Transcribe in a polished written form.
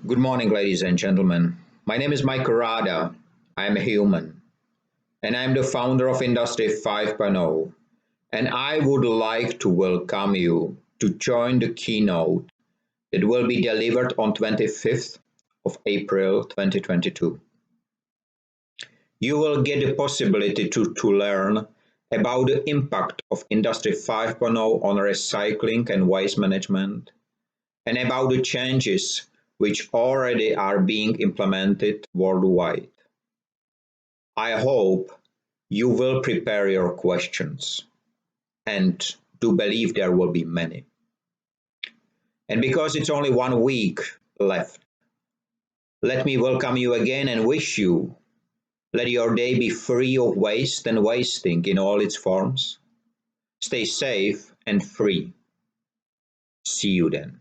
Good morning, ladies and gentlemen. My name is Mike Rada. I am a human, and I am the founder of Industry 5.0. And I would like to welcome you to join the keynote that will be delivered on 25th of April 2022. You will get the possibility to learn about the impact of Industry 5.0 on recycling and waste management, and about the changes which already are being implemented worldwide. I hope you will prepare your questions and do believe there will be many. And because it's only 1 week left, let me welcome you again and wish you let your day be free of waste and wasting in all its forms. Stay safe and free. See you then.